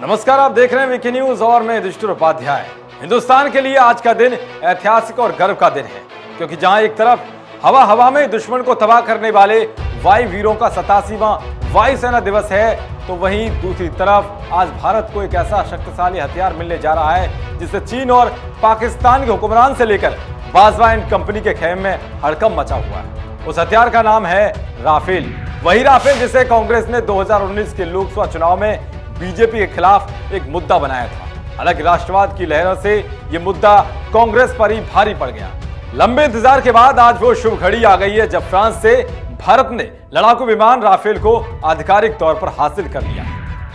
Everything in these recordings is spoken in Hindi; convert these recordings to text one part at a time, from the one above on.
नमस्कार, आप देख रहे हैं वीके न्यूज और मैं युधिष्ठिर उपाध्याय। हिंदुस्तान के लिए आज का दिन ऐतिहासिक और गर्व का दिन है, क्योंकि जहां एक तरफ हवा में दुश्मन को तबाह करने वाले वायु वीरों का 87वां वायुसेना दिवस है, तो वहीं दूसरी तरफ आज भारत को एक ऐसा शक्तिशाली हथियार मिलने जा रहा है जिससे चीन और पाकिस्तान के हुक्मरान से लेकर बाजवा एंड कंपनी के खेमे में हड़कंप मचा हुआ है। उस हथियार का नाम है राफेल। वही राफेल जिसे कांग्रेस ने 2019 के लोकसभा चुनाव में बीजेपी के खिलाफ एक मुद्दा बनाया था। हालांकि राष्ट्रवाद की लहरों से यह मुद्दा कांग्रेस पर ही भारी पड़ गया। लंबे इंतजार के बाद आज वो शुभ घड़ी आ गई है जब फ्रांस से भारत ने लड़ाकू विमान राफेल को आधिकारिक तौर पर हासिल कर लिया।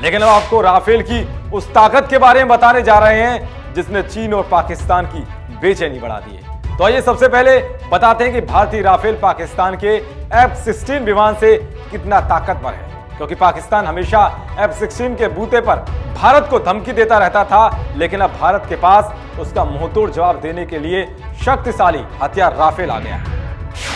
लेकिन अब आपको राफेल की उस ताकत के बारे में बताने जा रहे हैं जिसने चीन और पाकिस्तान की बेचैनी बढ़ा दी है। तो आइए सबसे पहले बताते हैं कि भारतीय राफेल पाकिस्तान के F-16 विमान से कितना ताकतवर है, क्योंकि पाकिस्तान हमेशा F-16 के बूते पर भारत को धमकी देता रहता था, लेकिन अब भारत के पास उसका मुंहतोड़ जवाब देने के लिए शक्तिशाली हथियार राफेल आ गया है।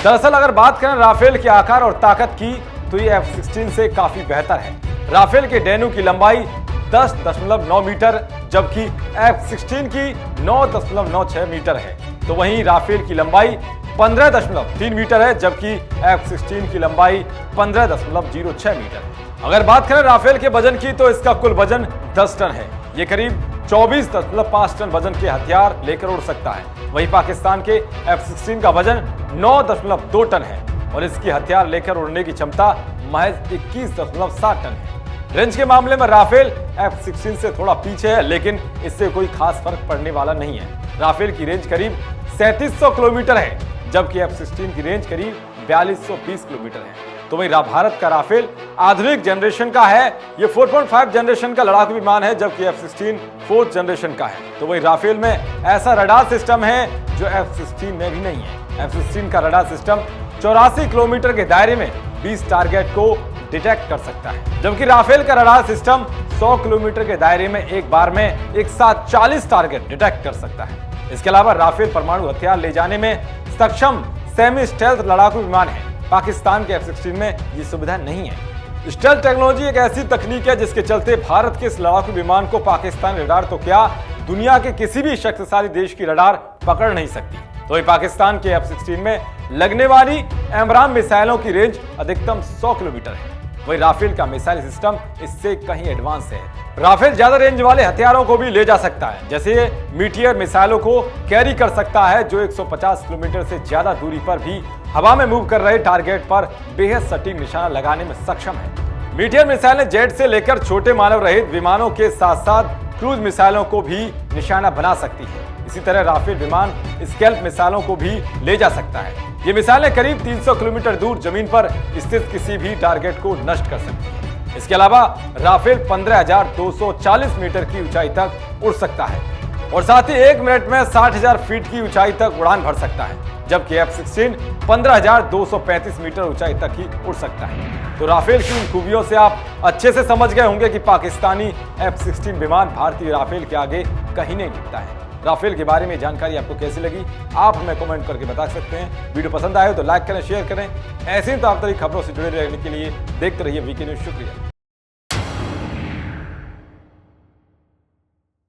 दरअसल अगर बात करें राफेल के आकार और ताकत की, तो ये F-16 से काफी बेहतर है। राफेल के डेनू की लंबाई 10.9 मीटर जबकि F-16 की 9.96 मीटर है। तो वहीं राफेल की लंबाई 15.3 मीटर है जबकि F-16 की लंबाई 15.06 मीटर है। अगर बात करें राफेल के वजन की, तो इसका कुल वजन 10 टन है। ये करीब 24.5 टन वजन के हथियार लेकर उड़ सकता है। वहीं पाकिस्तान के F-16 का वजन 9.2 टन है और इसकी हथियार लेकर उड़ने की क्षमता महज 21.7 टन है। रेंज के मामले में राफेल F-16 से थोड़ा पीछे है, लेकिन इससे कोई खास फर्क पड़ने वाला नहीं है। राफेल की रेंज करीब 3700 किलोमीटर है जबकि F-16 की रेंज करीब 4220 किलोमीटर है। तो वहीं भारत का राफेल आधुनिक जनरेशन का है। ये 4.5 जनरेशन का लड़ाकू विमान है जबकि F-16 4th जनरेशन का है। तो वहीं राफेल में ऐसा रडार सिस्टम है जो F-16 में भी नहीं है। F-16 का रडार सिस्टम 84 किलोमीटर के दायरे में 20 टारगेट को डिटेक्ट कर सकता है, जबकि राफेल का रडार सिस्टम 100 किलोमीटर के दायरे में एक बार में एक साथ 40 टारगेट डिटेक्ट कर सकता है। इसके अलावा राफेल परमाणु हथियार ले जाने में सक्षम सेमी स्टेल्थ लड़ाकू विमान है। पाकिस्तान के F-16 में ये सुविधा नहीं है। स्टेल्थ टेक्नोलॉजी एक ऐसी तकनीक है जिसके चलते भारत के इस लड़ाकू विमान को पाकिस्तान रडार तो क्या, दुनिया के किसी भी शक्तिशाली देश की रडार पकड़ नहीं सकती। तो ये पाकिस्तान के F-16 में लगने वाली एमराम मिसाइलों की रेंज अधिकतम 100 किलोमीटर है। वही राफेल का मिसाइल सिस्टम इससे कहीं एडवांस है। राफेल ज्यादा रेंज वाले हथियारों को भी ले जा सकता है, जैसे मीटियर मिसाइलों को कैरी कर सकता है जो 150 किलोमीटर से ज्यादा दूरी पर भी हवा में मूव कर रहे टारगेट पर बेहद सटीक निशाना लगाने में सक्षम है। मीटियर मिसाइलें जेट से लेकर छोटे मानव रहित विमानों के साथ साथ क्रूज मिसाइलों को भी निशाना बना सकती है। इसी तरह राफेल विमान स्कैल्प मिसाइलों को भी ले जा सकता है। ये मिसाइलें करीब 300 किलोमीटर दूर जमीन पर स्थित किसी भी टारगेट को नष्ट कर सकती है। इसके अलावा राफेल 15,240 मीटर की ऊंचाई तक उड़ सकता है और साथ ही 1 मिनट में 60,000 फीट की ऊंचाई तक उड़ान भर सकता है, जबकि F-16 15,235 मीटर ऊंचाई तक ही उड़ सकता है। तो राफेल की इन खूबियों से आप अच्छे से समझ गए होंगे कि पाकिस्तानी F-16 विमान भारतीय राफेल के आगे कहीं नहीं टिकता है। राफेल के बारे में जानकारी आपको कैसी लगी, आप हमें कमेंट करके बता सकते हैं। वीडियो पसंद आए तो लाइक करें, शेयर करें। ऐसे ही तमाम खबरों से जुड़े रहने के लिए देखते रहिए वीके न्यूज। शुक्रिया।